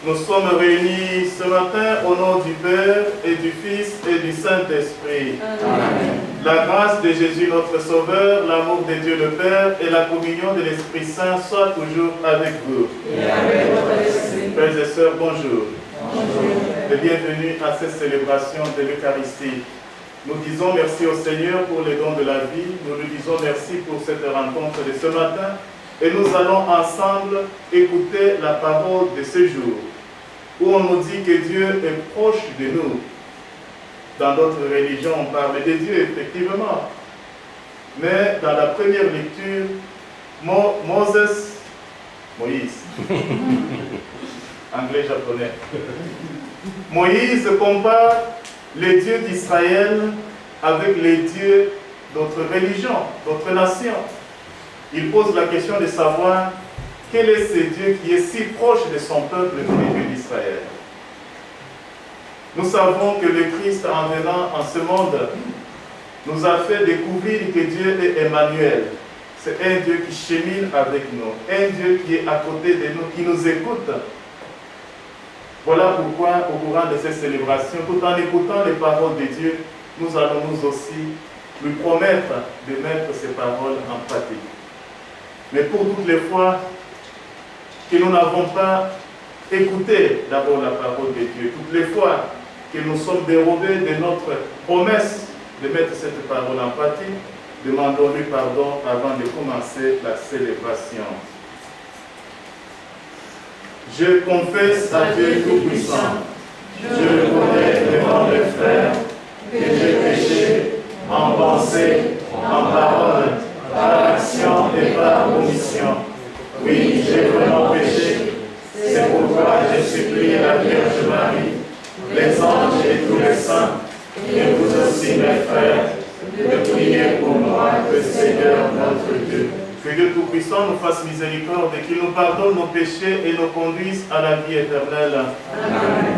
Nous sommes réunis ce matin au nom du Père et du Fils et du Saint-Esprit. Amen. La grâce de Jésus notre Sauveur, l'amour de Dieu le Père et la communion de l'Esprit Saint soient toujours avec vous. Et avec votre esprit. Frères et sœurs, bonjour. Bonjour. Et bienvenue à cette célébration de l'Eucharistie. Nous disons merci au Seigneur pour les dons de la vie. Nous lui disons merci pour cette rencontre de ce matin. Et nous allons ensemble écouter la parole de ce jour, où on nous dit que Dieu est proche de nous. Dans d'autres religions, on parle de Dieu, effectivement. Mais dans la première lecture, Moïse, anglais-japonais, Moïse compare les dieux d'Israël avec les dieux d'autres religions, d'autres nations. Il pose la question de savoir quel est ce Dieu qui est si proche de son peuple que les dieux d'Israël. Nous savons que le Christ, en venant en ce monde, nous a fait découvrir que Dieu est Emmanuel. C'est un Dieu qui chemine avec nous, un Dieu qui est à côté de nous, qui nous écoute. Voilà pourquoi, au courant de ces célébrations, tout en écoutant les paroles de Dieu, nous allons nous aussi lui promettre de mettre ces paroles en pratique. Mais pour toutes les fois que nous n'avons pas écouté d'abord la parole de Dieu, toutes les fois que nous sommes dérobés de notre promesse de mettre cette parole en pratique, demandons-lui pardon avant de commencer la célébration. Je confesse à Dieu Tout-Puissant, je reconnais devant les frères que j'ai péché en pensée, en parole, par action et par omission. Oui, j'ai vraiment péché. C'est pourquoi je supplie la Vierge Marie, les anges et tous les saints, et vous aussi mes frères, de prier pour moi, le Seigneur notre Dieu. Que Dieu Tout-Puissant nous fasse miséricorde et qu'il nous pardonne nos péchés et nous conduise à la vie éternelle. Amen.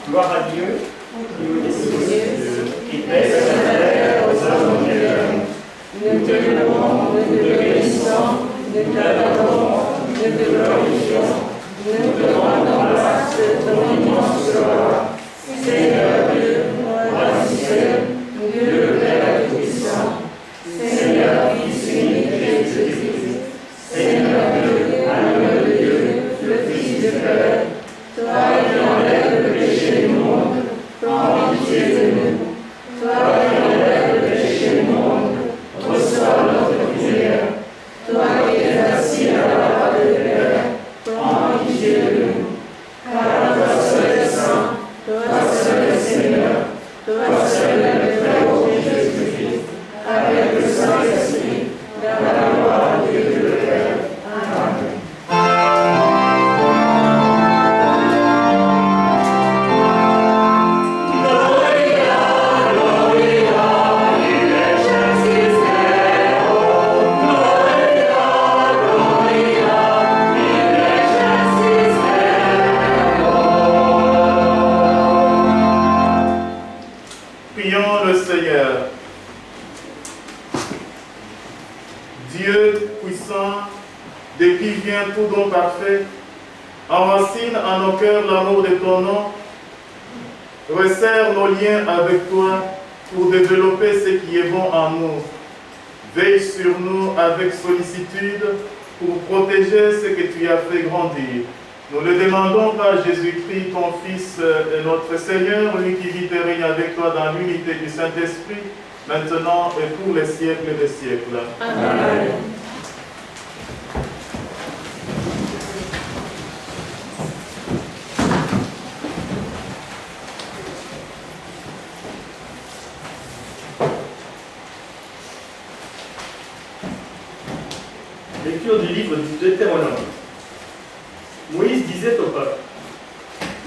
Gloire à Dieu, qui pèse la terre aux hommes de l'homme. Nous te louons, nous te bénissons, nous t'adorons, nous te glorifions, nous te rendons grâce de ton immense gloire. Seigneur Dieu, roi du ciel, Dieu le Père Tout-Puissant, Seigneur Fils unique Jésus-Christ, Seigneur Dieu, agneau de Dieu, le Fils du Père, toi qui enlèves le péché du monde, prends pitié de nous. Toi qui enlèves le péché du monde, reçois notre prière. Toi qui es assis à la droite du Père, prends le Seigneur. Dieu puissant, de qui vient tout don parfait, enracine en nos cœurs l'amour de ton nom, resserre nos liens avec toi pour développer ce qui est bon en nous. Veille sur nous avec sollicitude pour protéger ce que tu as fait grandir. Nous le demandons par Jésus-Christ, ton Fils et notre Seigneur, lui qui vit et règne avec toi dans l'unité du Saint-Esprit, maintenant et pour les siècles des siècles. Amen. Lecture du livre du Deutéronome. Moïse disait au peuple: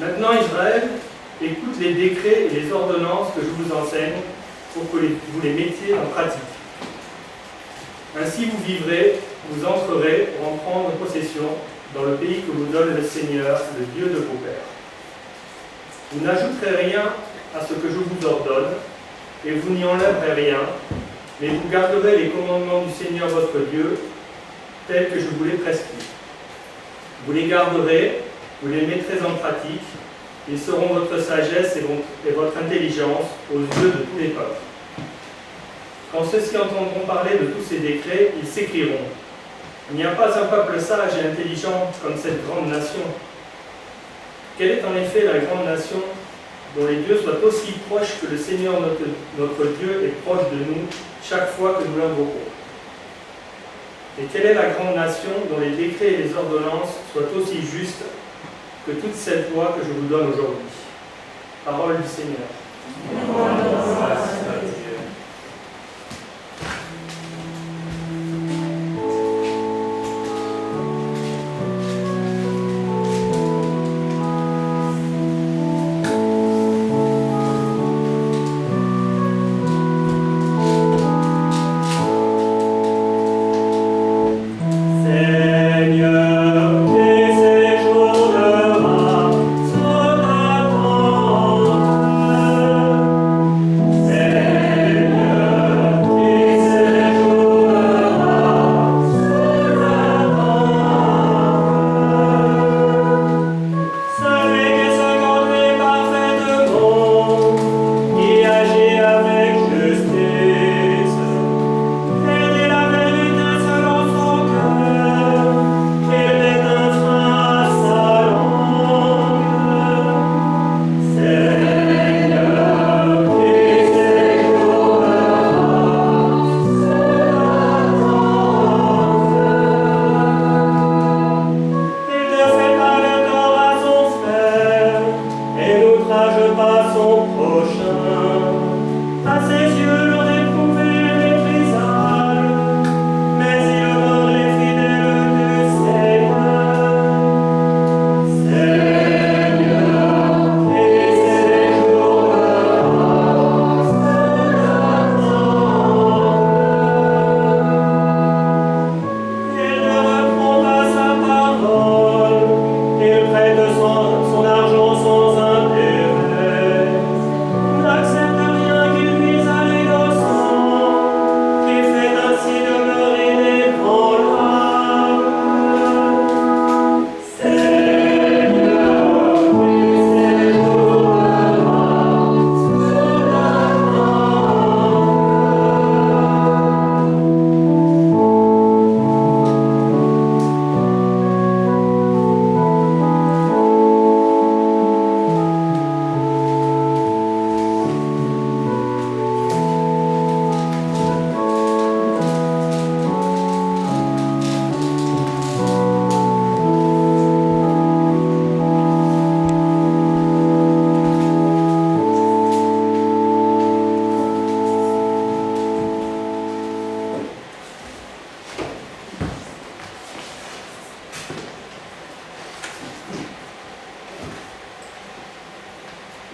Maintenant Israël, écoute les décrets et les ordonnances que je vous enseigne pour que vous les mettiez en pratique. Ainsi vous vivrez, vous entrerez pour en prendre possession dans le pays que vous donne le Seigneur, le Dieu de vos pères. Vous n'ajouterez rien à ce que je vous ordonne, et vous n'y enlèverez rien, mais vous garderez les commandements du Seigneur votre Dieu, tels que je vous les prescris. Vous les garderez, vous les mettrez en pratique, ils seront votre sagesse et votre intelligence aux yeux de tous les peuples. Quand ceux-ci entendront parler de tous ces décrets, ils s'écrieront: Il n'y a pas un peuple sage et intelligent comme cette grande nation. Quelle est en effet la grande nation dont les dieux soient aussi proches que le Seigneur notre Dieu est proche de nous chaque fois que nous l'invoquons? Et quelle est la grande nation dont les décrets et les ordonnances soient aussi justes que toute cette loi que je vous donne aujourd'hui? Parole du Seigneur.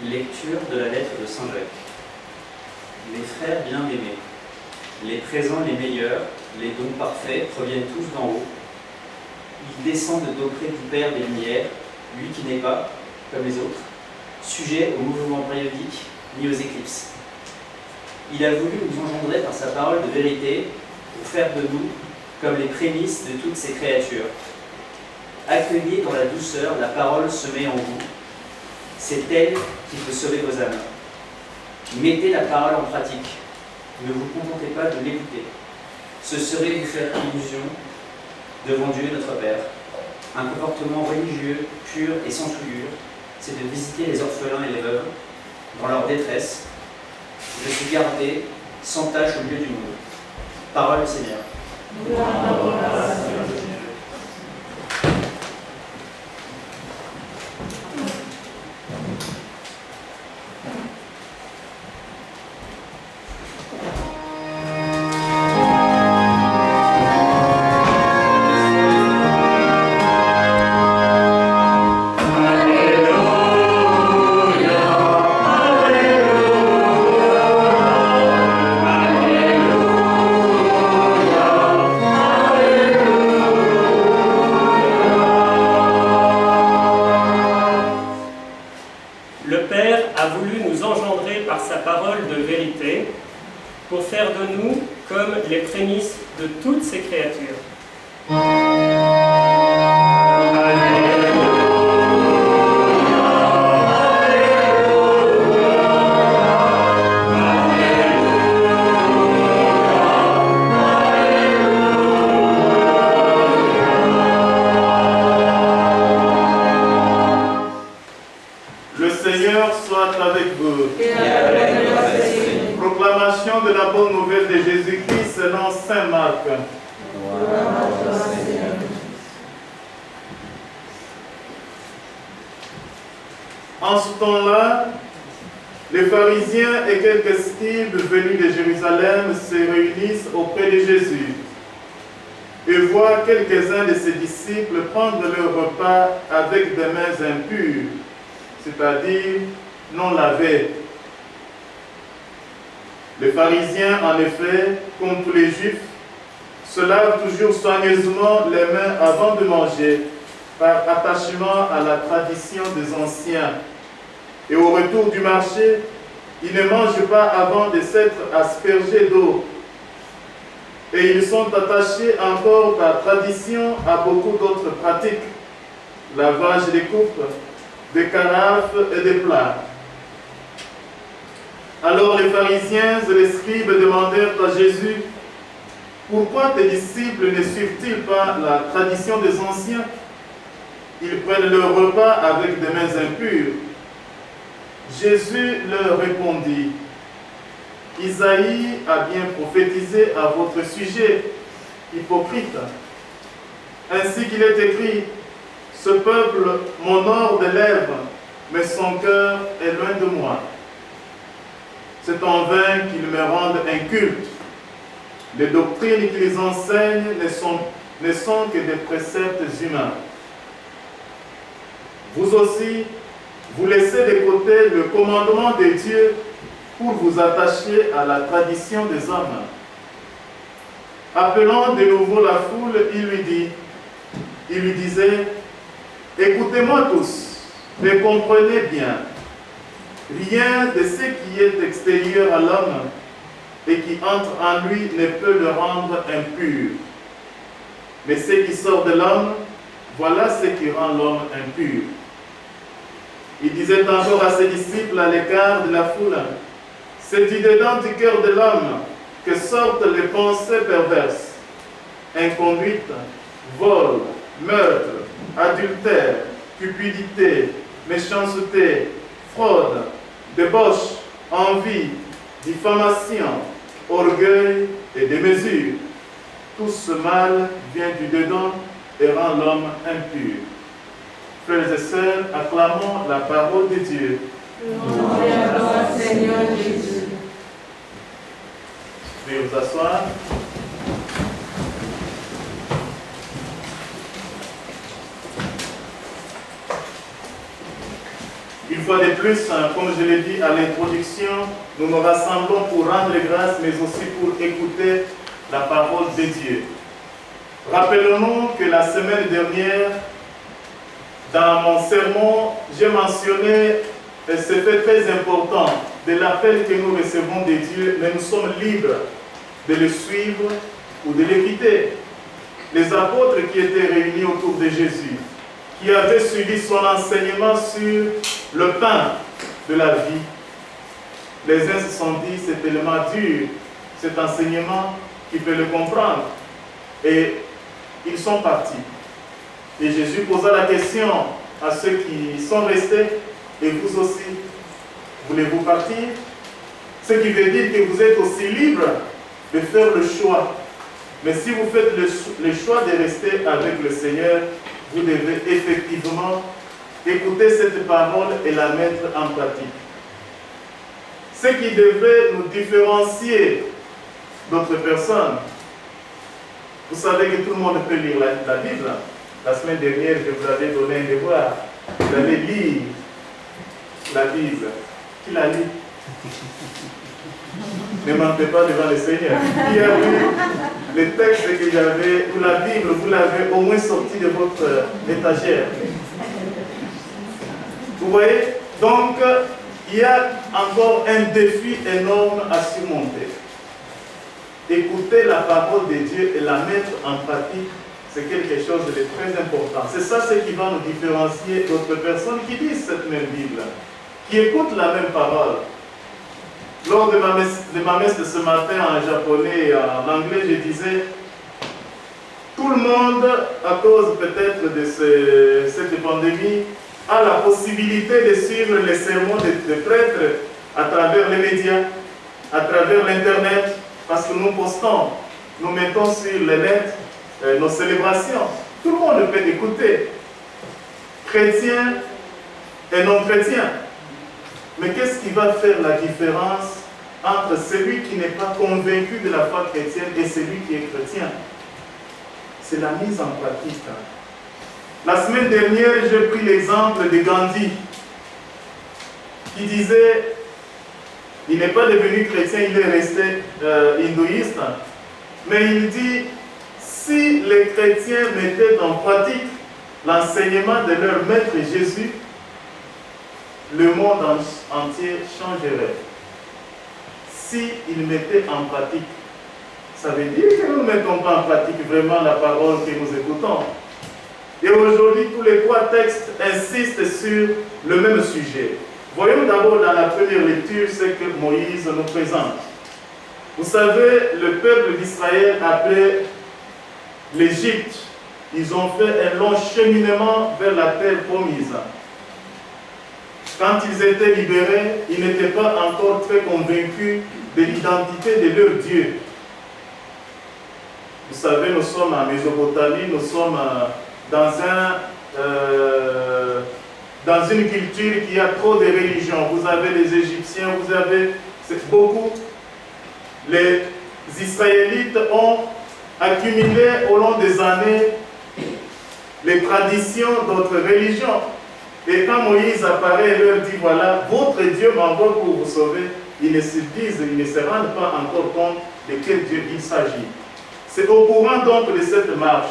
Lecture de la lettre de Saint Jacques. Mes frères bien-aimés, les présents les meilleurs, les dons parfaits proviennent tous d'en haut. Ils descendent d'auprès du Père des Lumières, lui qui n'est pas, comme les autres, sujet au mouvement périodique ni aux éclipses. il a voulu nous engendrer par sa parole de vérité pour faire de nous comme les prémices de toutes ses créatures. Accueillez dans la douceur la parole semée en vous. C'est elle qui peut sauver vos âmes. Mettez la parole en pratique. Ne vous contentez pas de l'écouter. Ce serait vous faire illusion devant Dieu notre Père. Un comportement religieux, pur et sans souillure, c'est de visiter les orphelins et les veuves dans leur détresse, de se garder sans tâche au milieu du monde. Parole du Seigneur. Le Père a voulu nous engendrer par sa parole de vérité pour faire de nous comme les prémices de toutes ses créatures. Le Seigneur soit avec vous. Et avec votre esprit. Proclamation de la bonne nouvelle de Jésus-Christ selon saint Marc. Gloire à toi, Seigneur. En ce temps-là, les pharisiens et quelques scribes venus de Jérusalem se réunissent auprès de Jésus et voient quelques-uns de ses disciples prendre leur repas avec des mains impures, c'est-à-dire non lavées. Les pharisiens, en effet, comme tous les juifs, se lavent toujours soigneusement les mains avant de manger, par attachement à la tradition des anciens. Et au retour du marché, ils ne mangent pas avant de s'être aspergés d'eau. Et ils sont attachés encore par tradition à beaucoup d'autres pratiques, lavage des coupes, des carafes et des plats. Alors les pharisiens et les scribes demandèrent à Jésus, « Pourquoi tes disciples ne suivent-ils pas la tradition des anciens? Ils prennent leur repas avec des mains impures. » Jésus leur répondit, « Isaïe a bien prophétisé à votre sujet, hypocrite. Ainsi qu'il est écrit, « Ce peuple m'honore des lèvres, mais son cœur est loin de moi. C'est en vain qu'ils me rendent inculte. Les doctrines qu'ils enseignent ne sont que des préceptes humains. Vous aussi, vous laissez de côté le commandement de Dieu pour vous attacher à la tradition des hommes. » Appelant de nouveau la foule, il lui disait, « Écoutez-moi tous, et comprenez bien. Rien de ce qui est extérieur à l'homme et qui entre en lui ne peut le rendre impur. Mais ce qui sort de l'homme, voilà ce qui rend l'homme impur. » Il disait encore à ses disciples à l'écart de la foule, « C'est du dedans du cœur de l'homme que sortent les pensées perverses, inconduite, vol, meurtre, adultère, cupidité, méchanceté, fraude, débauche, envie, diffamation, orgueil et démesure. Tout ce mal vient du dedans et rend l'homme impur. » Frères et sœurs, acclamons la parole de Dieu. Louange à toi, Seigneur Jésus. Veuillez vous asseoir. Une fois de plus, comme je l'ai dit à l'introduction, nous nous rassemblons pour rendre grâce, mais aussi pour écouter la parole de Dieu. Rappelons-nous que la semaine dernière, dans mon sermon, j'ai mentionné ce fait très important de l'appel que nous recevons de Dieu, mais nous sommes libres de le suivre ou de le quitter. Les apôtres qui étaient réunis autour de Jésus, qui avaient suivi son enseignement sur le pain de la vie, les uns se sont dit, c'est tellement dur, cet enseignement, qui peut le comprendre. Et ils sont partis. Et Jésus posa la question à ceux qui sont restés, et vous aussi, voulez-vous partir? Ce qui veut dire que vous êtes aussi libre de faire le choix. Mais si vous faites le choix de rester avec le Seigneur, vous devez effectivement écouter cette parole et la mettre en pratique. Ce qui devrait nous différencier d'autres personnes. Vous savez que tout le monde peut lire la Bible. La semaine dernière, je vous avais donné un devoir. Vous allez lire la Bible. Qui l'a lu? Ne mentez pas devant le Seigneur. Qui a lu le texte que j'avais, ou la Bible, vous l'avez au moins sorti de votre étagère? Vous voyez? Donc, il y a encore un défi énorme à surmonter. Écouter la parole de Dieu et la mettre en pratique, c'est quelque chose de très important. C'est ça ce qui va nous différencier d'autres personnes qui lisent cette même Bible, qui écoutent la même parole. Lors de ma messe de ce matin en japonais et en anglais, je disais, tout le monde, à cause peut-être de cette pandémie, a la possibilité de suivre les sermons des prêtres à travers les médias, à travers l'Internet, parce que nous postons, nous mettons sur le net nos célébrations. Tout le monde peut écouter, chrétiens et non chrétiens. Mais qu'est-ce qui va faire la différence entre celui qui n'est pas convaincu de la foi chrétienne et celui qui est chrétien? C'est la mise en pratique. La semaine dernière, j'ai pris l'exemple de Gandhi, qui disait, il n'est pas devenu chrétien, il est resté hindouiste, mais il dit, si les chrétiens mettaient en pratique l'enseignement de leur maître Jésus, le monde entier changerait. Si ils mettaient en pratique, ça veut dire que nous ne mettons pas en pratique vraiment la parole que nous écoutons. Et aujourd'hui, tous les trois textes insistent sur le même sujet. Voyons d'abord dans la première lecture ce que Moïse nous présente. Vous savez, le peuple d'Israël après l'Égypte, ils ont fait un long cheminement vers la terre promise. Quand ils étaient libérés, ils n'étaient pas encore très convaincus de l'identité de leur Dieu. Vous savez, nous sommes en Mésopotamie, nous sommes dans une culture qui a trop de religions. Vous avez les Égyptiens, vous avez beaucoup. Les Israélites ont accumulé au long des années les traditions d'autres religions. Et quand Moïse apparaît et leur dit, voilà, votre Dieu m'envoie pour vous sauver, ils ne se disent, ils ne se rendent pas encore compte de quel Dieu il s'agit. C'est au courant donc de cette marche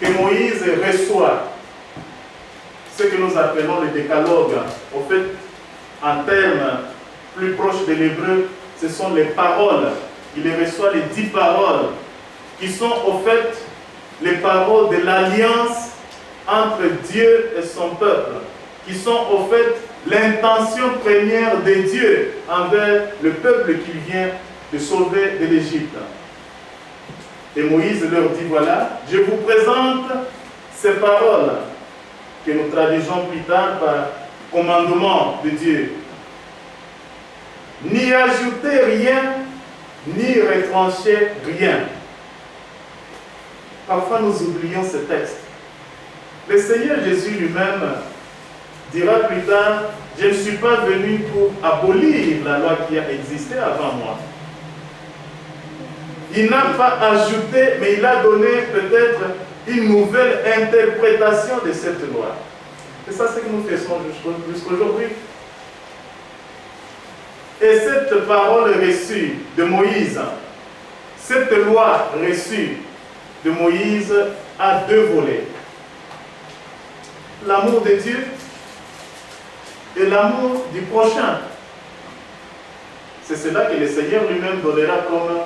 que Moïse reçoit ce que nous appelons le décalogue. Au fait, en termes plus proches de l'hébreu, ce sont les paroles. Il reçoit les 10 paroles, qui sont au fait les paroles de l'alliance entre Dieu et son peuple, qui sont au fait l'intention première de Dieu envers le peuple qu'il vient de sauver de l'Égypte. Et Moïse leur dit, voilà, je vous présente ces paroles que nous traduisons plus tard par commandement de Dieu. N'y ajoutez rien, ni retrancher rien. Parfois nous oublions ce texte. Le Seigneur Jésus lui-même dira plus tard, je ne suis pas venu pour abolir la loi qui a existé avant moi. Il n'a pas ajouté, mais il a donné peut-être une nouvelle interprétation de cette loi. Et ça, c'est ce que nous faisons jusqu'aujourd'hui. Et cette parole reçue de Moïse, cette loi reçue de Moïse a 2 volets. L'amour de Dieu et l'amour du prochain. C'est cela que le Seigneur lui-même donnera comme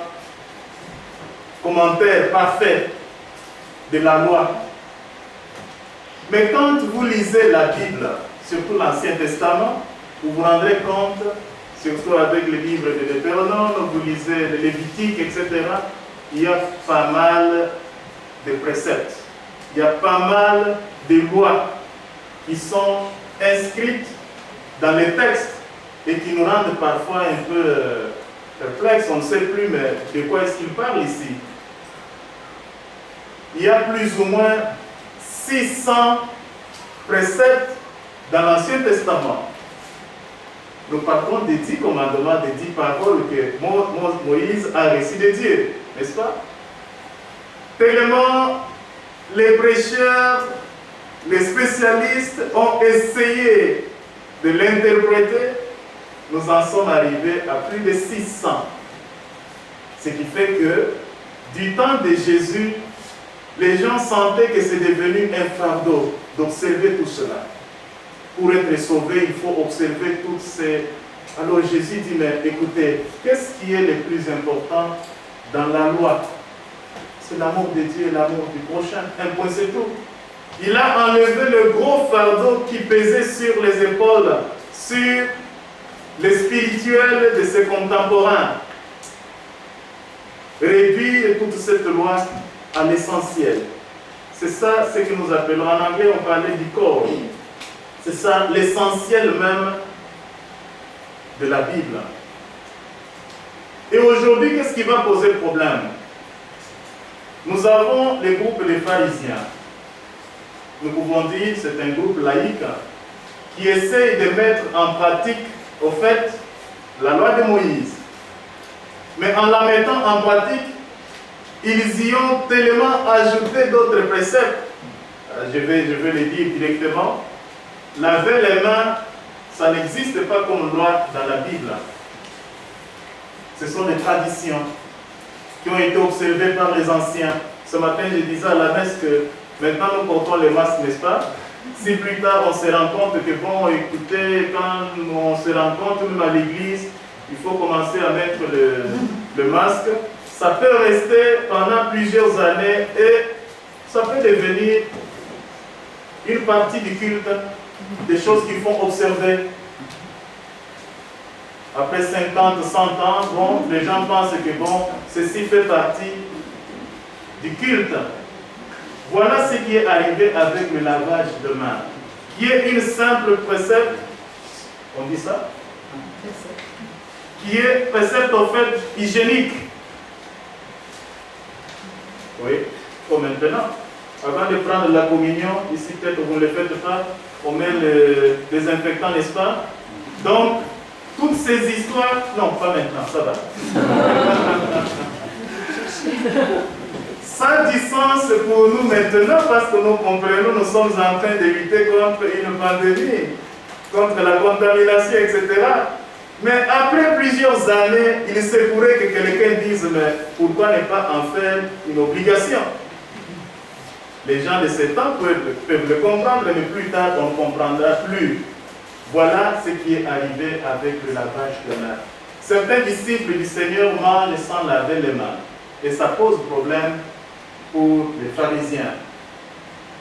commentaire parfait de la loi. Mais quand vous lisez la Bible, surtout l'Ancien Testament, vous vous rendrez compte, surtout avec le livre de Deutéronome, vous lisez le Lévitique, etc., il y a pas mal de préceptes, il y a pas mal de lois qui sont inscrites dans les textes et qui nous rendent parfois un peu perplexes. On ne sait plus, mais de quoi est-ce qu'il parle ici? Il y a plus ou moins 600 préceptes dans l'Ancien Testament. Nous partons des 10 commandements, des 10 paroles que Moïse a reçues de Dieu, n'est-ce pas? Tellement les prêcheurs, les spécialistes ont essayé de l'interpréter, nous en sommes arrivés à plus de 600. Ce qui fait que, du temps de Jésus, les gens sentaient que c'est devenu un fardeau d'observer tout cela. Pour être sauvé, il faut observer toutes ces... Alors Jésus dit, mais écoutez, qu'est-ce qui est le plus important dans la loi? C'est l'amour de Dieu et l'amour du prochain. Un point, c'est tout. Il a enlevé le gros fardeau qui pesait sur les épaules, sur les spirituels de ses contemporains. Réduire toute cette loi à l'essentiel. C'est ça ce que nous appelons, en anglais on parlait du corps. C'est ça l'essentiel même de la Bible. Et aujourd'hui, qu'est-ce qui va poser problème? Nous avons les groupes des pharisiens. Nous pouvons dire que c'est un groupe laïque qui essaye de mettre en pratique, au fait, la loi de Moïse. Mais en la mettant en pratique, ils y ont tellement ajouté d'autres préceptes. Je vais le dire directement. Laver les mains, ça n'existe pas comme loi dans la Bible. Ce sont des traditions qui ont été observées par les anciens. Ce matin, je disais à la messe que maintenant nous portons les masques, n'est-ce pas? Si plus tard on se rend compte que, bon, écoutez, quand on se rend compte, même à l'église, il faut commencer à mettre le masque, ça peut rester pendant plusieurs années et ça peut devenir une partie du culte, des choses qu'il faut observer. Après 50, 100 ans, bon, les gens pensent que bon, ceci fait partie du culte. Voilà ce qui est arrivé avec le lavage de mains, qui est une simple précepte, on dit ça? Qui est précepte en fait hygiénique. Oui, comme maintenant. Avant de prendre la communion, ici peut-être vous ne le faites pas, on met le désinfectant, n'est-ce pas? Donc, toutes ces histoires, non, pas maintenant, ça va. Ça a du sens pour nous maintenant parce que nous comprenons, nous sommes en train de lutter contre une pandémie, contre la contamination, etc. Mais après plusieurs années, il se pourrait que quelqu'un dise, mais pourquoi ne pas en faire une obligation? Les gens de ce temps peuvent le comprendre, mais plus tard, on ne comprendra plus. Voilà ce qui est arrivé avec le lavage de mains. Certains disciples du Seigneur mangent sans laver les mains. Et ça pose problème pour les pharisiens.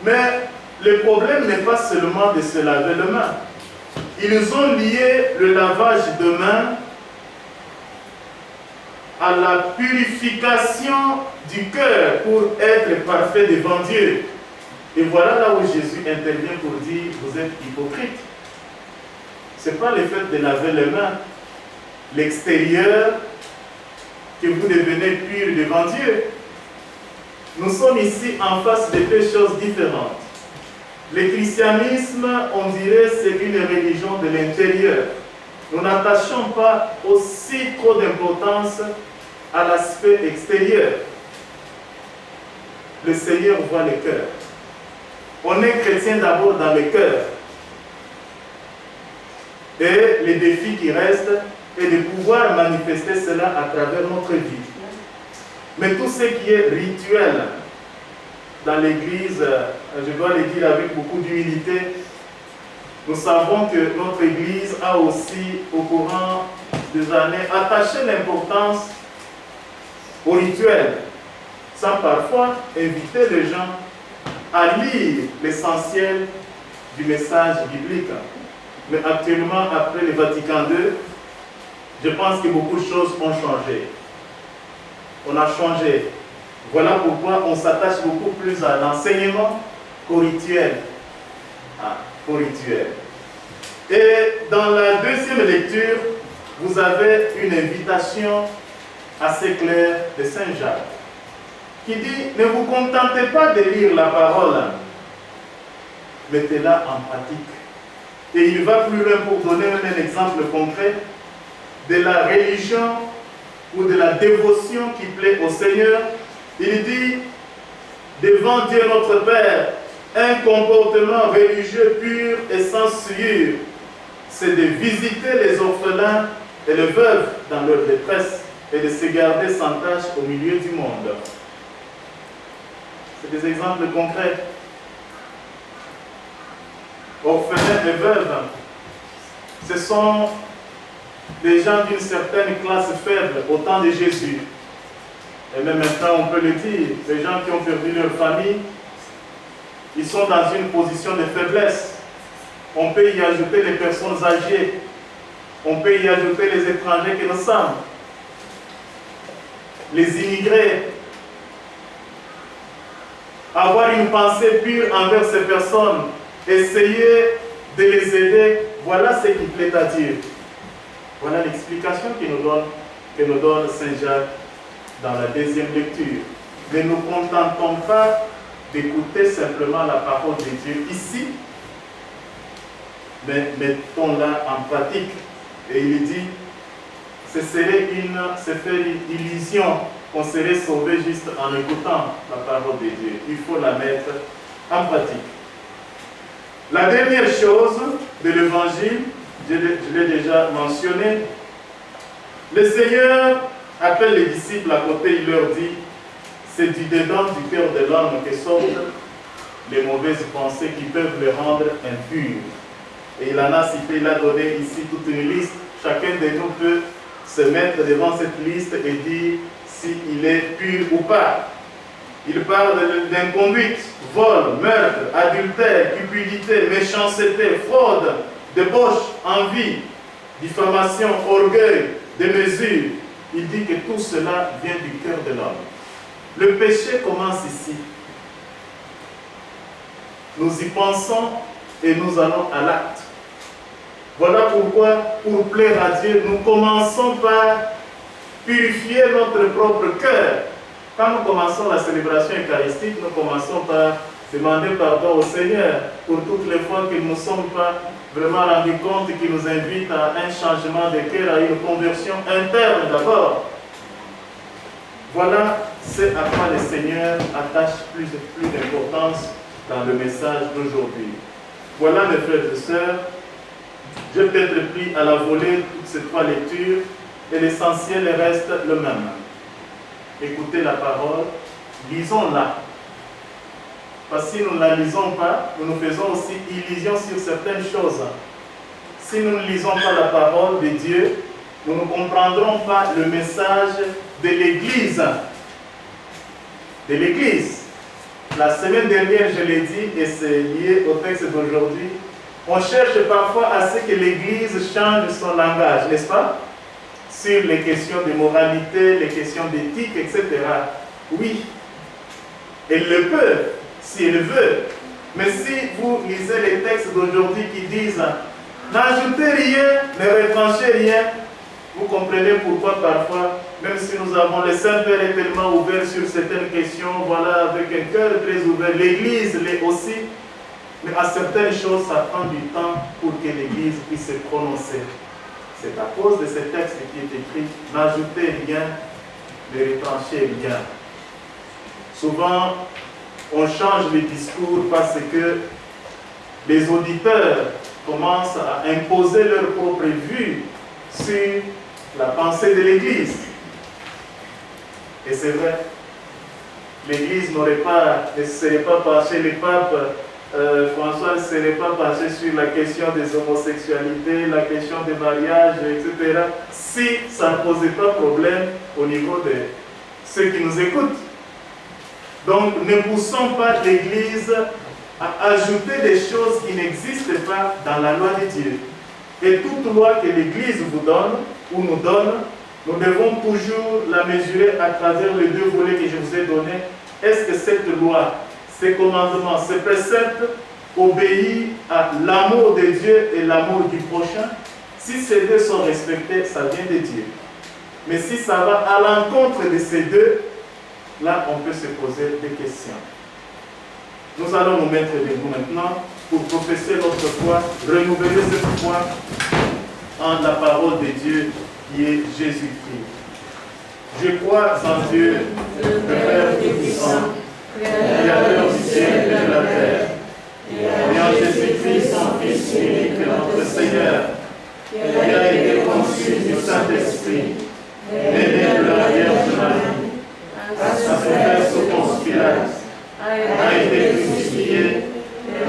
Mais le problème n'est pas seulement de se laver les mains. Ils ont lié le lavage de mains à la purification du cœur pour être parfait devant Dieu. Et voilà là où Jésus intervient pour dire, vous êtes hypocrites. Ce n'est pas le fait de laver les mains, l'extérieur, que vous devenez pur devant Dieu. Nous sommes ici en face de deux choses différentes. Le christianisme, on dirait, c'est une religion de l'intérieur. Nous n'attachons pas aussi trop d'importance à l'aspect extérieur. Le Seigneur voit le cœur. On est chrétien d'abord dans le cœur. Et le défi qui reste est de pouvoir manifester cela à travers notre vie. Mais tout ce qui est rituel dans l'Église, je dois le dire avec beaucoup d'humilité, nous savons que notre Église a aussi au courant des années, attachaient l'importance au rituel, sans parfois inviter les gens à lire l'essentiel du message biblique. Mais actuellement, après le Vatican II, je pense que beaucoup de choses ont changé. On a changé. Voilà pourquoi on s'attache beaucoup plus à l'enseignement qu'au rituel. Au rituel. Et dans la deuxième lecture, vous avez une invitation assez claire de Saint Jacques qui dit: ne vous contentez pas de lire la parole, mettez-la en pratique. Et il va plus loin pour donner un exemple concret de la religion ou de la dévotion qui plaît au Seigneur. Il dit: devant Dieu notre Père, un comportement religieux pur et sans souillure, c'est de visiter les orphelins et les veuves dans leur détresse et de se garder sans tâche au milieu du monde. C'est des exemples concrets. Orphelins et veuves, ce sont des gens d'une certaine classe faible au temps de Jésus. Et même maintenant, on peut le dire, les gens qui ont perdu leur famille, ils sont dans une position de faiblesse. On peut y ajouter les personnes âgées. On peut y ajouter les étrangers que nous sommes. Les immigrés. Avoir une pensée pure envers ces personnes. Essayer de les aider. Voilà ce qui plaît à Dieu. Voilà l'explication que nous donne Saint Jacques dans la deuxième lecture. Ne nous contentons pas d'écouter simplement la parole de Dieu ici, mais mettons-la en pratique. Et il dit, ce serait se faire une illusion qu'on serait sauvé juste en écoutant la parole de Dieu. Il faut la mettre en pratique. La dernière chose de l'évangile, je l'ai déjà mentionné, le Seigneur appelle les disciples à côté, il leur dit: c'est du dedans du cœur de l'homme que sortent les mauvaises pensées qui peuvent le rendre impur. Et il en a cité, il a donné ici toute une liste. Chacun de nous peut se mettre devant cette liste et dire s'il est pur ou pas. Il parle d'inconduite, vol, meurtre, adultère, cupidité, méchanceté, fraude, débauche, envie, diffamation, orgueil, démesure. Il dit que tout cela vient du cœur de l'homme. Le péché commence ici. Nous y pensons et nous allons à l'acte. Voilà pourquoi, pour plaire à Dieu, nous commençons par purifier notre propre cœur. Quand nous commençons la célébration eucharistique, nous commençons par demander pardon au Seigneur pour toutes les fois que nous ne sommes pas vraiment rendus compte qu'il nous invite à un changement de cœur, à une conversion interne d'abord. Voilà ce à quoi le Seigneur attache plus d'importance dans le message d'aujourd'hui. Voilà, mes frères et sœurs, j'ai peut-être pris à la volée toutes ces trois lectures et l'essentiel reste le même. Écoutez la parole, lisons-la. Parce que si nous ne la lisons pas, nous nous faisons aussi illusion sur certaines choses. Si nous ne lisons pas la parole de Dieu, nous ne comprendrons pas le message de l'Église. De l'Église. La semaine dernière, je l'ai dit, et c'est lié au texte d'aujourd'hui, on cherche parfois à ce que l'Église change son langage, n'est-ce pas? Sur les questions de moralité, les questions d'éthique, etc. Oui, elle le peut, si elle veut. Mais si vous lisez les textes d'aujourd'hui qui disent « N'ajoutez rien, ne retranchez rien », vous comprenez pourquoi parfois, même si nous avons le Saint-Père est tellement ouvert sur certaines questions, voilà, avec un cœur très ouvert, l'Église l'est aussi, mais à certaines choses, ça prend du temps pour que l'Église puisse se prononcer. C'est à cause de ce texte qui est écrit « N'ajoutez rien, ne retranchez rien ». Souvent, on change les discours parce que les auditeurs commencent à imposer leur propre vue sur la pensée de l'Église. Et c'est vrai, l'Église ne serait pas passée, les papes François ne serait pas passé sur la question des homosexualités, la question des mariages, etc. si ça ne posait pas problème au niveau de ceux qui nous écoutent. Donc ne poussons pas l'Église à ajouter des choses qui n'existent pas dans la loi de Dieu. Et toute loi que l'Église vous donne ou nous donne, nous devons toujours la mesurer à travers les deux volets que je vous ai donnés. Est-ce que cette loi, ces commandements, ces préceptes obéissent à l'amour de Dieu et l'amour du prochain? Si ces deux sont respectés, ça vient de Dieu. Mais si ça va à l'encontre de ces deux, là on peut se poser des questions. Nous allons nous mettre debout maintenant pour professer notre foi, renouveler cette foi en la parole de Dieu qui est Jésus-Christ. Je crois en Dieu, le Père Tout-Puissant, Créateur du ciel et de la terre, et en Jésus-Christ, son Fils unique, notre Seigneur, qui a été conçu du Saint-Esprit, né de la Vierge Marie, a souffert sous Ponce Pilate, a été crucifié,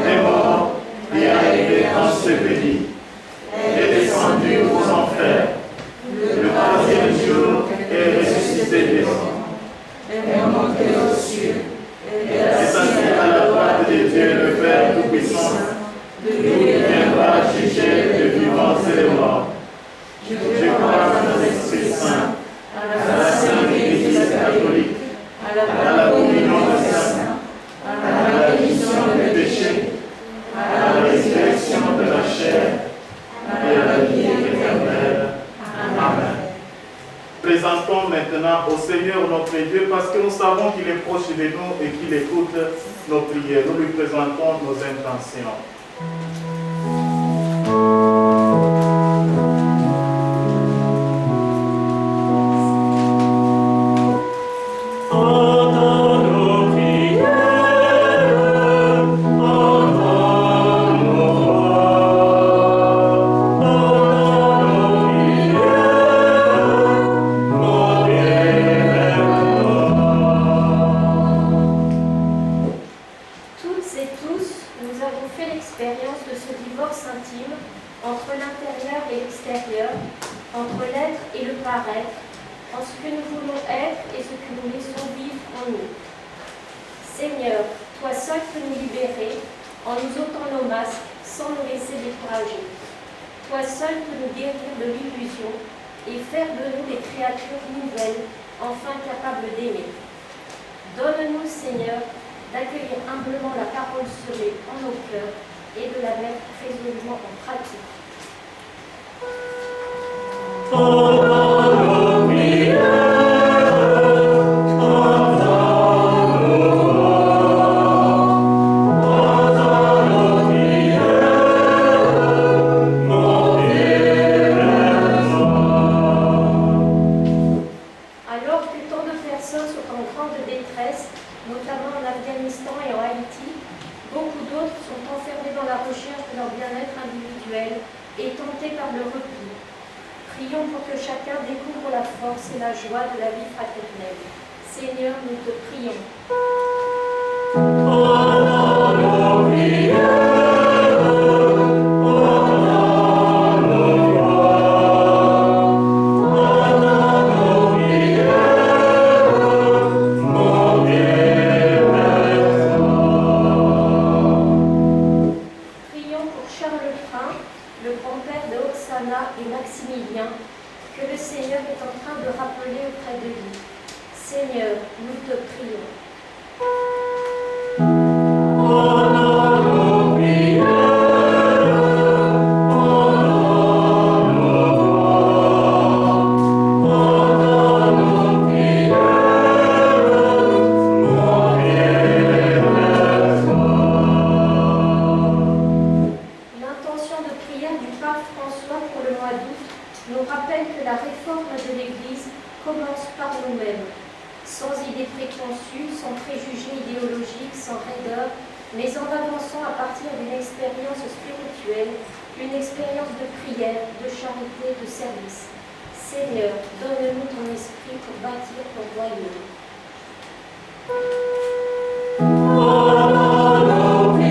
est mort et a été enseveli, est descendu aux enfers, le troisième jour est ressuscité des morts, est monté aux cieux, est assis à la droite de Dieu le Père Tout-Puissant, d'où il viendra juger les vivants et les morts. Je crois dans l'Esprit Saint, à la Sainte Église catholique, à la communion des saints, à la rémission des péchés, à la résurrection de la chair et à la vie éternelle. Amen. Présentons maintenant au Seigneur notre Dieu parce que nous savons qu'il est proche de nous et qu'il écoute nos prières. Nous lui présentons nos intentions.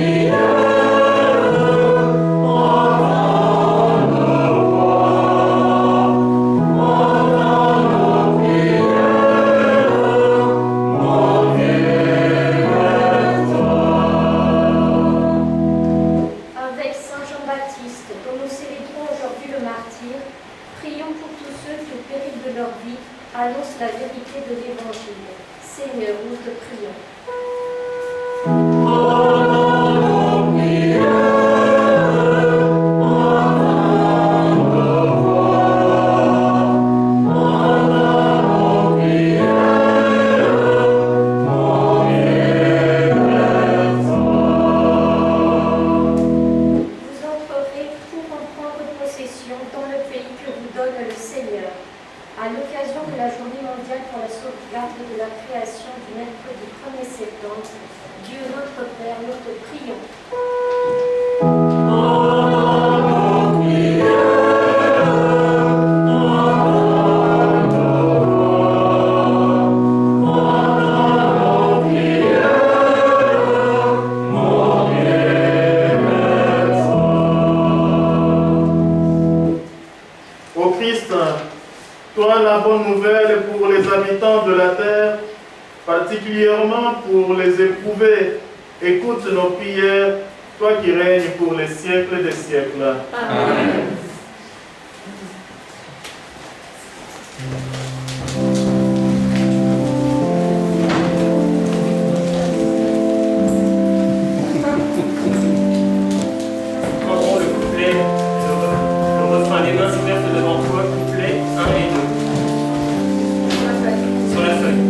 Alléluia. l'Évangile. Seigneur, nous te prions. À l'occasion de la Journée mondiale pour la sauvegarde de la création du mercredi 1er septembre, Dieu notre Père, nous te prions. Ô Christ, toi la bonne nouvelle pour les habitants de la terre, particulièrement pour les éprouvés, écoute nos prières, toi qui règnes pour les siècles des siècles. Amen. Prendrons le couplet, le refrain des mains ouvertes devant toi, couplet 1 et 2. Sur la feuille.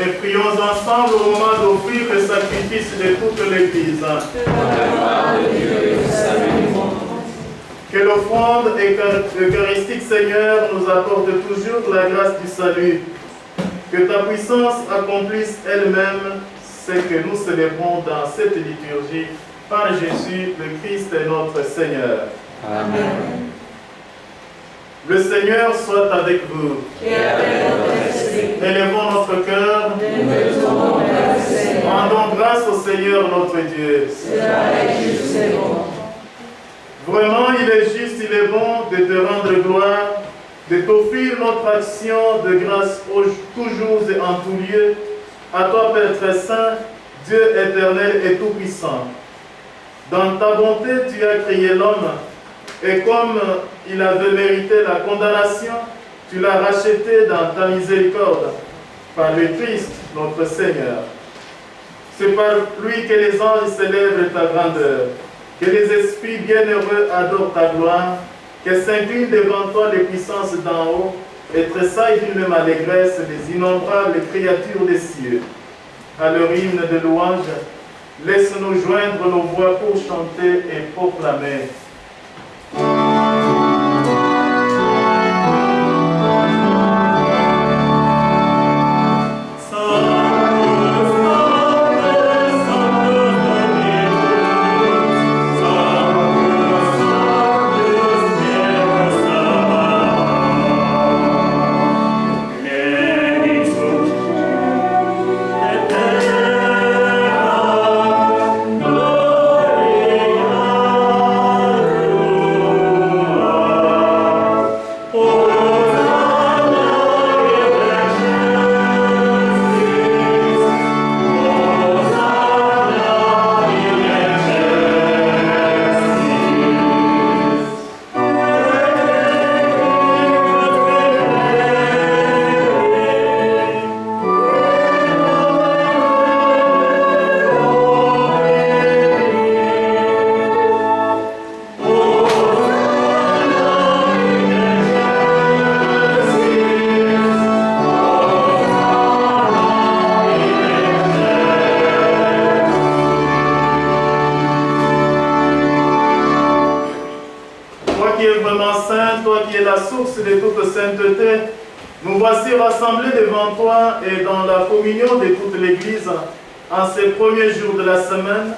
Et prions ensemble au moment d'offrir le sacrifice de toute l'Église. Que l'offrande eucharistique, Seigneur, nous apporte toujours la grâce du salut. Que ta puissance accomplisse elle-même ce que nous célébrons dans cette liturgie par Jésus, le Christ et notre Seigneur. Amen. Le Seigneur soit avec vous. Et avec votre esprit. Élevons notre cœur. Nous mettons en place Seigneur notre Dieu. Cela est juste et bon. Vraiment, il est juste, il est bon de te rendre gloire, de t'offrir notre action de grâce toujours et en tout lieu. À toi, Père très saint, Dieu éternel et tout-puissant. Dans ta bonté, tu as créé l'homme, et comme il avait mérité la condamnation, tu l'as racheté dans ta miséricorde, par le Christ, notre Seigneur. C'est par lui que les anges célèbrent ta grandeur, que les esprits bienheureux adorent ta gloire, que s'inclinent devant toi les puissances d'en haut, et tressaillent d'une même allégresse les innombrables créatures des cieux. À leur hymne de louange, laisse-nous joindre nos voix pour chanter et proclamer. De toute sainteté, nous voici rassemblés devant toi et dans la communion de toute l'Église. En ces premiers jours de la semaine,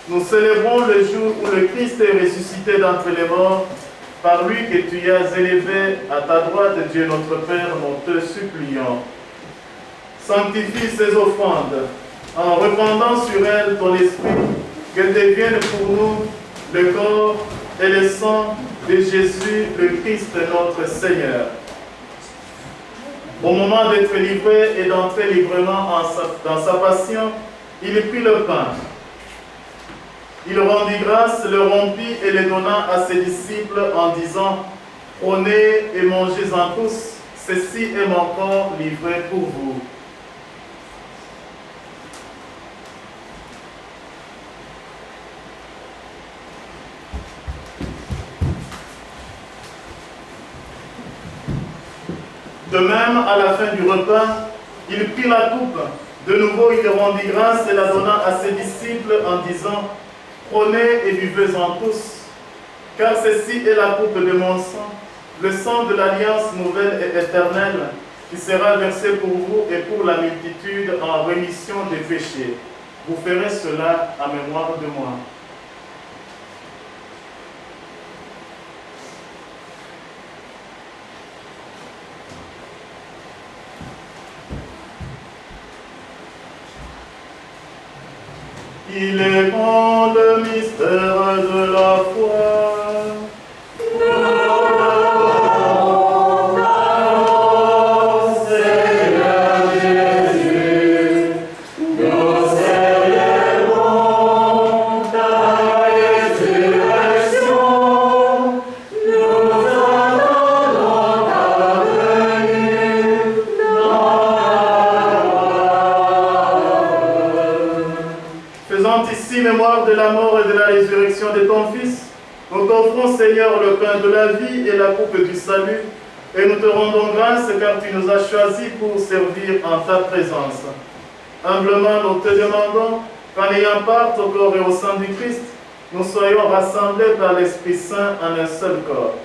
nous célébrons le jour où le Christ est ressuscité d'entre les morts, par lui que tu as élevé à ta droite, Dieu notre Père, nous te supplions. Sanctifie ces offrandes, en répandant sur elles ton esprit, qu'elles deviennent pour nous le corps et le sang de Jésus, le Christ, notre Seigneur. Au moment d'être livré et d'entrer librement dans sa passion, il prit le pain. Il rendit grâce, le rompit et le donna à ses disciples en disant « Prenez et mangez-en tous, ceci est mon corps livré pour vous. » De même, à la fin du repas, il prit la coupe. De nouveau, il rendit grâce et la donna à ses disciples en disant « Prenez et buvez-en tous, car ceci est la coupe de mon sang, le sang de l'alliance nouvelle et éternelle, qui sera versé pour vous et pour la multitude en rémission des péchés. Vous ferez cela en mémoire de moi. » Il est grand le mystère de la foi. Nous l'adorons, Seigneur Jésus. Nous célébrons ta résurrection. Nous attendons ta venue dans faisant ici mémoire de la mort et de la résurrection de ton Fils, nous t'offrons, Seigneur, le pain de la vie et la coupe du salut, et nous te rendons grâce car tu nous as choisis pour servir en ta présence. Humblement, nous te demandons qu'en ayant part au corps et au sang du Christ, nous soyons rassemblés par l'Esprit Saint en un seul corps.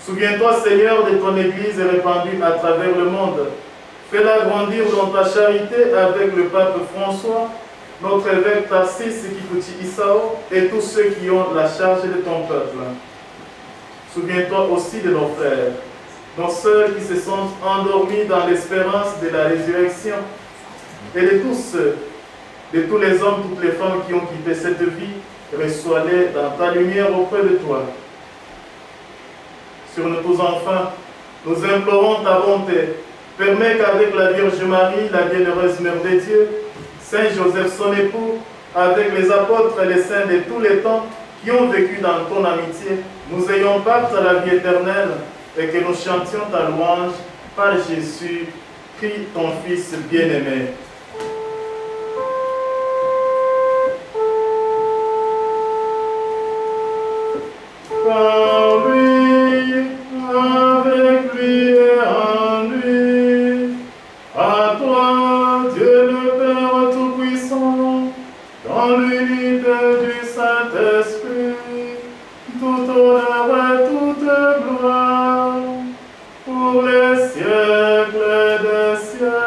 Souviens-toi, Seigneur, de ton Église répandue à travers le monde. Fais-la grandir dans ta charité avec le pape François, notre évêque Tarsis Kikuchi Isao et tous ceux qui ont la charge de ton peuple. Souviens-toi aussi de nos frères, nos sœurs qui se sont endormis dans l'espérance de la résurrection et de tous ceux de tous les hommes, toutes les femmes qui ont quitté cette vie, reçois-les dans ta lumière auprès de toi. Sur nous tous enfin, nous implorons ta bonté. Permets qu'avec la Vierge Marie, la bienheureuse Mère de Dieu, Saint Joseph son époux, avec les apôtres et les saints de tous les temps qui ont vécu dans ton amitié, nous ayons part à la vie éternelle et que nous chantions ta louange par Jésus, Christ, ton Fils bien-aimé. Par lui, avec lui et en lui, à toi, Dieu le Père Tout-Puissant, dans l'unité du Saint-Esprit, tout honneur et toute gloire, pour les siècles des siècles.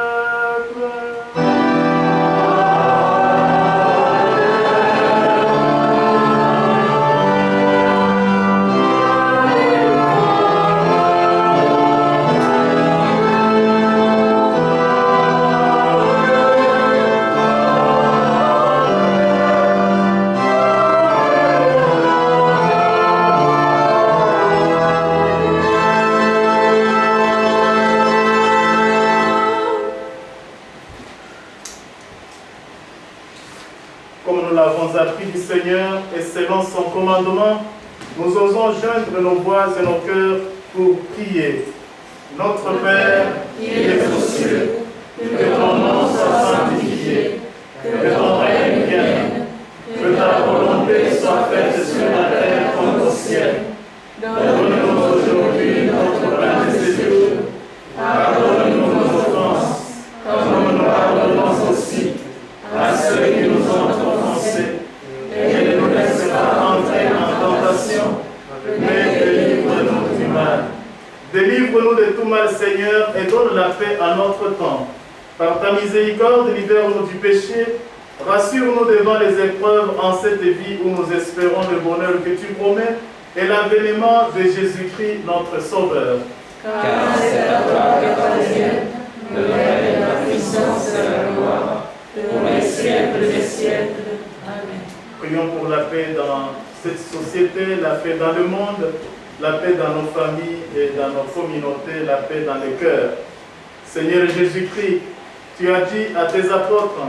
Comme nous l'avons appris du Seigneur et selon son commandement, nous osons joindre nos voix et nos cœurs pour prier. Notre Père, qui es aux cieux, que ton nom soit sanctifié, que ton règne vienne, que ta volonté soit faite sur la terre comme au ciel. Donne-nous aujourd'hui notre pain de ce jour. Pardonne-nous nos offenses, comme nous pardonnons aussi à ceux qui nous ont offensés. Et ne nous laisse pas entrer en tentation, mais délivre-nous du mal. Délivre-nous de tout mal, Seigneur, et donne la paix à notre temps. Par ta miséricorde, libère-nous du péché. Rassure-nous devant les épreuves en cette vie où nous espérons le bonheur que tu promets et l'avènement de Jésus-Christ, notre Sauveur. Car c'est à toi qu'appartiennent le règne, la puissance et la gloire, pour les siècles des siècles. Amen. Prions pour la paix dans cette société, la paix dans le monde, la paix dans nos familles et dans nos communautés, la paix dans les cœurs. Seigneur Jésus-Christ, tu as dit à tes apôtres,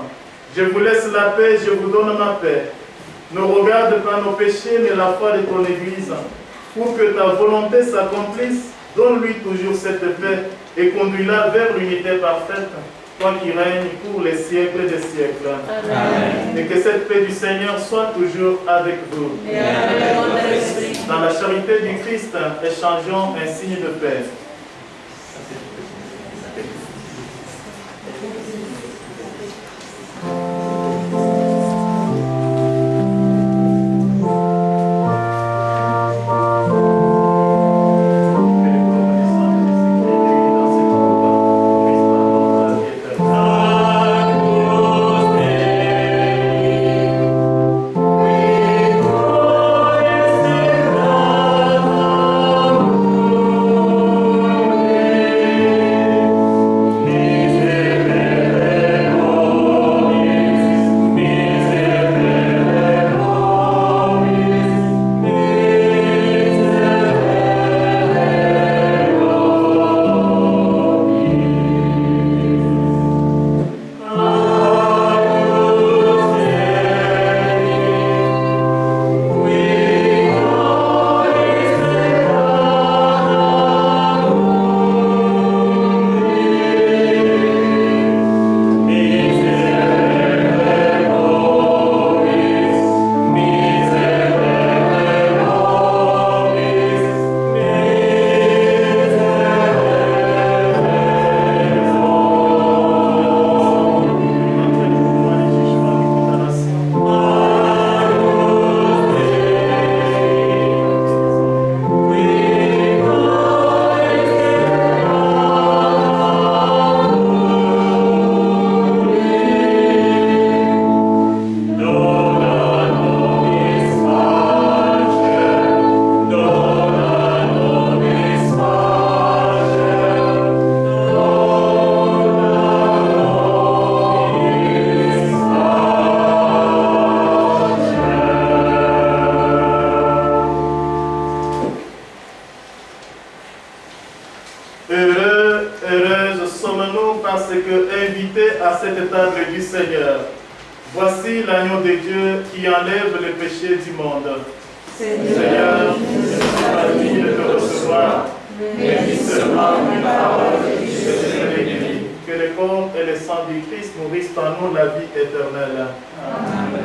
je vous laisse la paix, je vous donne ma paix. Ne regarde pas nos péchés, mais la foi de ton Église. Pour que ta volonté s'accomplisse, donne-lui toujours cette paix et conduis-la vers l'unité parfaite, toi qui règnes pour les siècles des siècles. Amen. Et que cette paix du Seigneur soit toujours avec vous. Et avec votre esprit. Dans la charité du Christ, échangeons un signe de paix. Amen. Seigneur. Voici l'agneau de Dieu qui enlève les péchés du monde. Seigneur, je ne suis pas digne de te recevoir, mais dis seulement une parole et je serai guéri. Que le corps et le sang du Christ nourrissent en nous la vie éternelle. Amen.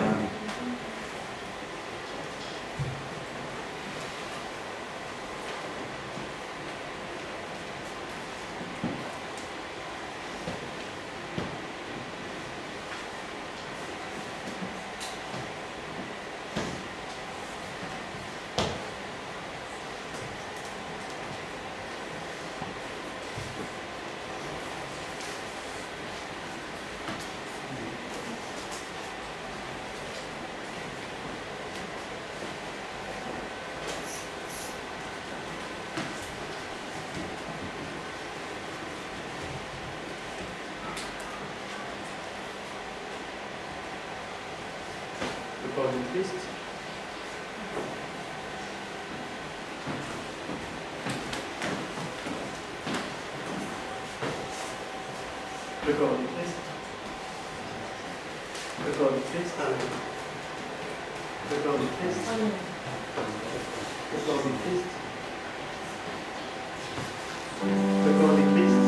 Le corps du Christ. Le corps du Christ. Le corps du Christ. Le corps du Christ. Le corps du Christ. Le corps du Christ.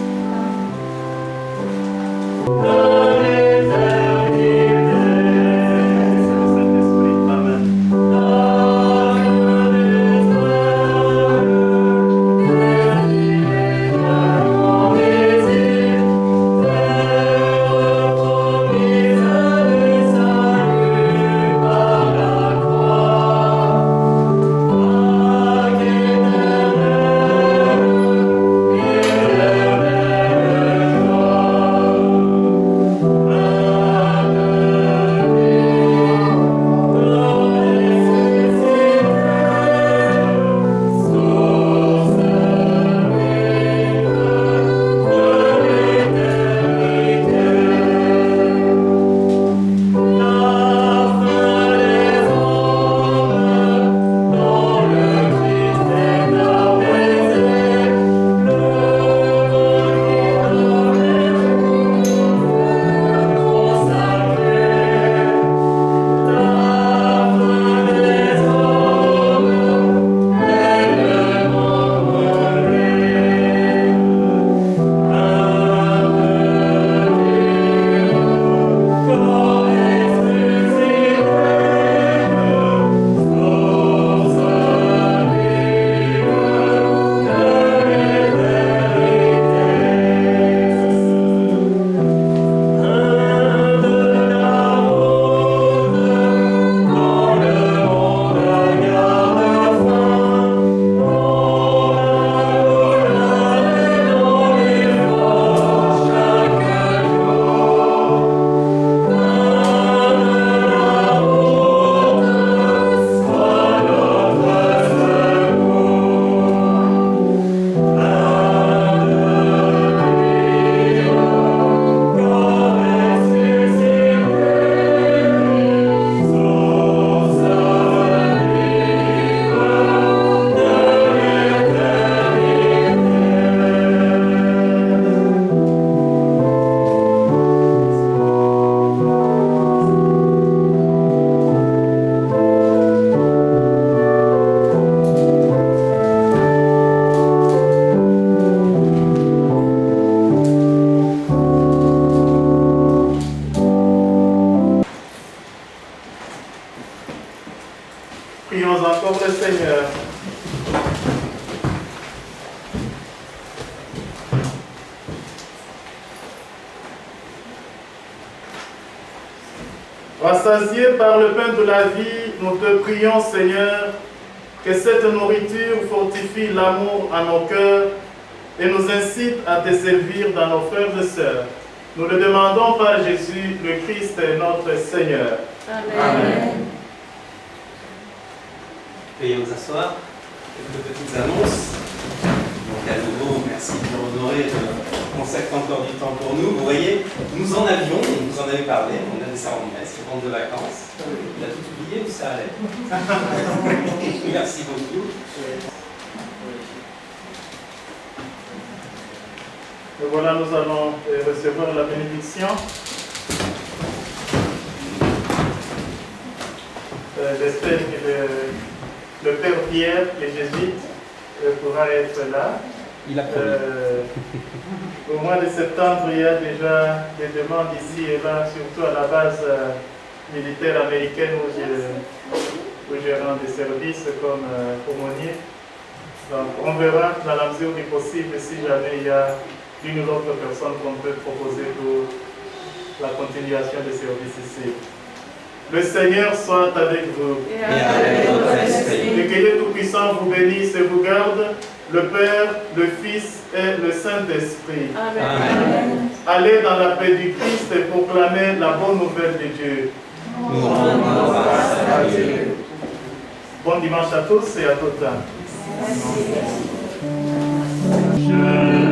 Prions encore le Seigneur. Rassasiés par le pain de la vie, nous te prions, Seigneur, que cette nourriture fortifie l'amour en nos cœurs et nous incite à te servir dans nos frères et sœurs. Nous le demandons par Jésus, le Christ, notre Seigneur. Amen. Veuillez vous asseoir. Quelques petites annonces. Donc à nouveau, merci pour honorer de consacrer encore du temps pour nous. Vous voyez, nous en avions, on nous en avait parlé, on a des ceremonies, rentre de vacances. Il a tout oublié ou ça allait? Merci beaucoup. Et voilà, nous allons recevoir la bénédiction. j'espère que le Père Pierre, les jésuites, pourra être là. Il a promis. Au mois de septembre, il y a déjà des demandes ici et là, surtout à la base militaire américaine où je rends des services comme aumônier. Donc on verra dans la mesure du possible si jamais il y a une ou l'autre personne qu'on peut proposer pour la continuation des services ici. Le Seigneur soit avec vous. Et avec votre esprit. Et que Dieu Tout-Puissant vous bénisse et vous garde, le Père, le Fils et le Saint-Esprit. Amen. Allez dans la paix du Christ et proclamez la bonne nouvelle de Dieu. Nous rendons grâce à Dieu. Bon dimanche à tous et à tout temps. Merci. Je